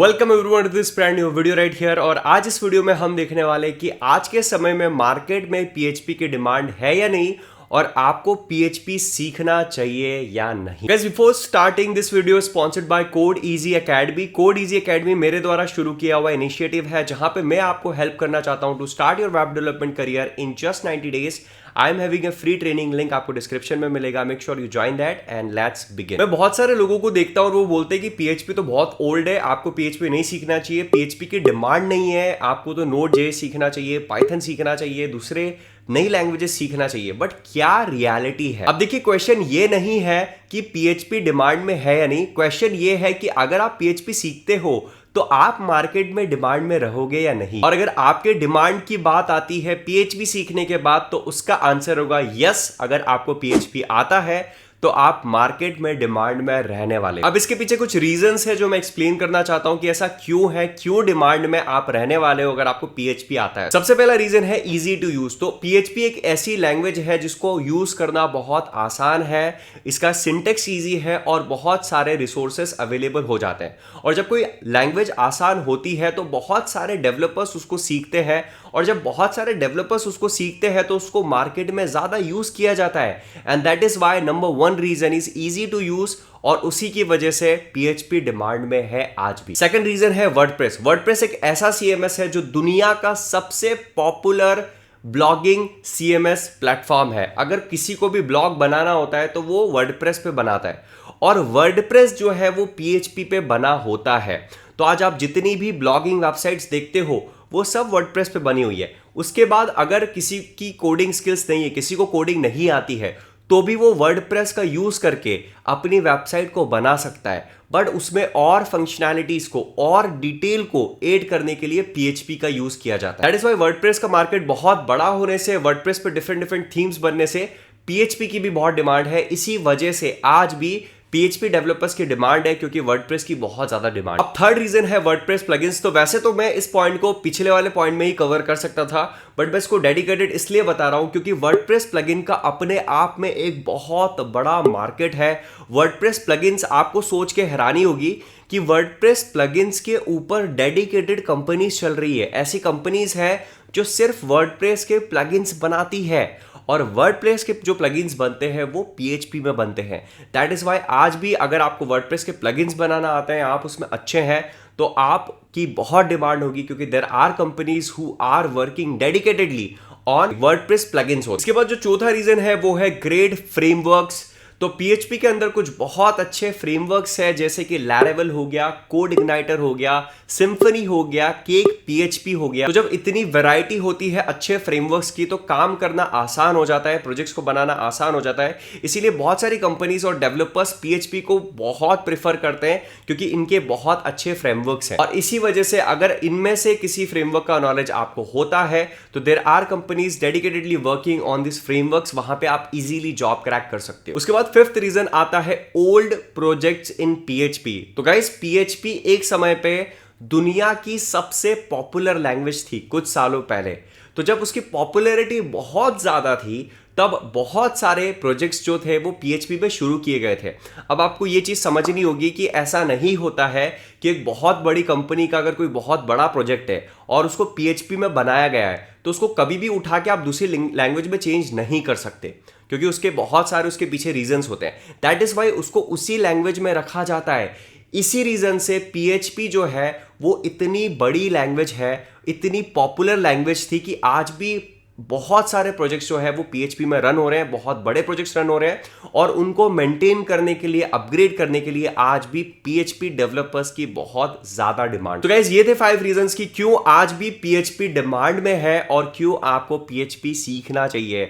Welcome everyone to this brand new video right here. और आज इस वीडियो में हम देखने वाले हैं कि आज के समय में मार्केट में पीएचपी की डिमांड है या नहीं और आपको पीएचपी सीखना चाहिए या नहीं। Guys before starting this video sponsored by code easy academy. Code easy academy मेरे द्वारा शुरू किया हुआ इनिशिएटिव है जहां पे मैं आपको हेल्प करना चाहता हूं to start your web development career in just 90 days. I am having a free training, link आपको डिस्क्रिप्शन में मिलेगा। Make sure you join that and let's begin. मैं बहुत सारे लोगों को देखता हूं और वो बोलते हैं कि पीएचपी तो बहुत ओल्ड है, आपको पीएचपी नहीं सीखना चाहिए, पीएचपी की डिमांड नहीं है, आपको तो नोड जे सीखना चाहिए, पाइथन सीखना चाहिए, दूसरे नई लैंग्वेजेस सीखना चाहिए। बट क्या रियलिटी है? अब देखिए, क्वेश्चन ये नहीं है कि पीएचपी डिमांड में है या नहीं, क्वेश्चन ये है कि अगर आप पीएचपी सीखते हो तो आप मार्केट में डिमांड में रहोगे या नहीं। और अगर आपके डिमांड की बात आती है पीएचपी सीखने के बाद तो उसका आंसर होगा यस। अगर आपको पीएचपी आता है तो आप मार्केट में डिमांड में रहने वाले। अब इसके पीछे कुछ रीजंस है जो मैं एक्सप्लेन करना चाहता हूं कि ऐसा क्यों है, क्यों डिमांड में आप रहने वाले हो अगर आपको पीएचपी आता है। सबसे पहला रीजन है इजी टू यूज। तो पीएचपी एक ऐसी लैंग्वेज है जिसको यूज करना बहुत आसान है, इसका सिंटेक्स इजी है और बहुत सारे रिसोर्सेस अवेलेबल हो जाते हैं। और जब कोई लैंग्वेज आसान होती है तो बहुत सारे डेवलपर्स उसको सीखते हैं, और जब बहुत सारे डेवलपर्स उसको सीखते हैं तो उसको मार्केट में ज्यादा यूज किया जाता है। And that is why number one reason is easy to use, और उसी की वजह से पीएचपी डिमांड में है आज भी। सेकंड रीजन है वर्डप्रेस। वर्डप्रेस एक ऐसा सीएमएस है जो दुनिया का सबसे पॉपुलर ब्लॉगिंग सीएमएस प्लेटफॉर्म है। अगर किसी को भी ब्लॉग बनाना होता है तो वो वर्डप्रेस पे बनाता है, और वर्डप्रेस जो है वो पीएचपी पे बना होता है। तो आज आप जितनी भी ब्लॉगिंग वेबसाइट्स देखते हो वो सब वर्डप्रेस पे बनी हुई है। उसके बाद अगर किसी की कोडिंग स्किल्स नहीं है, किसी को कोडिंग नहीं आती है, तो भी वो वर्डप्रेस का यूज करके अपनी वेबसाइट को बना सकता है। बट उसमें और फंक्शनैलिटीज को और डिटेल को ऐड करने के लिए पीएचपी का यूज किया जाता है। दैट इज व्हाई वर्डप्रेस का मार्केट बहुत बड़ा होने से, वर्डप्रेस पे डिफरेंट डिफरेंट थीम्स बनने से पीएचपी की भी बहुत डिमांड है। इसी वजह से आज भी पीएचपी डेवलपर्स की डिमांड है, क्योंकि वर्डप्रेस की बहुत ज्यादा डिमांड। अब थर्ड रीजन है वर्डप्रेस प्लगइन्स। तो वैसे तो मैं इस पॉइंट को पिछले वाले पॉइंट में ही कवर कर सकता था, बट मैं इसको डेडिकेटेड इसलिए बता रहा हूं क्योंकि वर्डप्रेस प्लगइन का अपने आप में एक बहुत बड़ा मार्केट है। वर्डप्रेस प्लगइन्स, आपको सोच के हैरानी होगी कि वर्डप्रेस प्लगइन्स के ऊपर डेडिकेटेड कंपनीज चल रही है। ऐसी कंपनीज है जो सिर्फ वर्डप्रेस के प्लगइन्स बनाती है, और वर्डप्रेस के जो प्लगइन्स बनते हैं वो पीएचपी में बनते हैं। दैट इज व्हाई आज भी अगर आपको वर्डप्रेस के प्लगइन्स बनाना आता है, आप उसमें अच्छे हैं, तो आपकी बहुत डिमांड होगी, क्योंकि there are companies who are working dedicatedly on WordPress plugins. इसके बाद जो चौथा रीजन है वो है ग्रेट फ्रेमवर्क्स। तो पीएचपी के अंदर कुछ बहुत अच्छे फ्रेमवर्क्स है, जैसे कि लैरेवल हो गया, कोड इग्नाइटर हो गया, सिम्फनी हो गया, केक पीएचपी हो गया। तो जब इतनी वैरायटी होती है अच्छे फ्रेमवर्क्स की तो काम करना आसान हो जाता है, प्रोजेक्ट्स को बनाना आसान हो जाता है। इसीलिए बहुत सारी कंपनीज और डेवलपर्स पीएचपी को बहुत प्रेफर करते हैं, क्योंकि इनके बहुत अच्छे फ्रेमवर्क्स हैं। और इसी वजह से अगर इनमें से किसी फ्रेमवर्क का नॉलेज आपको होता है तो there are companies dedicatedly working on this frameworks, वहां पे आप इजीली जॉब क्रैक कर सकते हो। उसके बाद फिफ्थ रीजन आता है ओल्ड प्रोजेक्ट्स इन पीएचपी। तो गाइस, पीएचपी एक समय पे दुनिया की सबसे पॉपुलर लैंग्वेज थी कुछ सालों पहले। तो जब उसकी पॉपुलैरिटी बहुत ज्यादा थी तब बहुत सारे प्रोजेक्ट्स जो थे वो पीएचपी पे शुरू किए गए थे। अब आपको ये चीज समझनी होगी कि ऐसा नहीं होता है कि एक बहुत बड़ी कंपनी का अगर कोई बहुत बड़ा प्रोजेक्ट है और उसको पीएचपी में बनाया गया है तो उसको कभी भी उठा के आप दूसरी लैंग्वेज में चेंज नहीं कर सकते, क्योंकि उसके बहुत सारे उसके पीछे रीजंस होते हैं। दैट इज वाई उसको उसी लैंग्वेज में रखा जाता है। इसी रीजन से पीएचपी जो है वो इतनी बड़ी लैंग्वेज है, इतनी पॉपुलर लैंग्वेज थी कि आज भी बहुत सारे प्रोजेक्ट्स जो है वो पीएचपी में रन हो रहे हैं, बहुत बड़े प्रोजेक्ट्स रन हो रहे हैं, और उनको मेंटेन करने के लिए, अपग्रेड करने के लिए आज भी पीएचपी डेवलपर्स की बहुत ज्यादा डिमांड। तो गाइस, ये थे 5 रीजंस कि क्यों आज भी पीएचपी डिमांड में है और क्यों आपको पीएचपी सीखना चाहिए।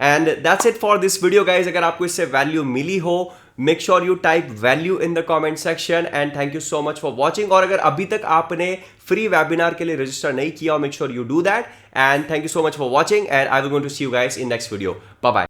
And that's it for this video guys. अगर आपको इससे वैल्यू मिली हो, make sure you type value in the comment section and thank you so much for watching। और अगर अभी तक आपने फ्री वेबिनार के लिए रजिस्टर नहीं किया, make sure you do that and thank you so much for watching and I will going to see you guys in next video। Bye bye।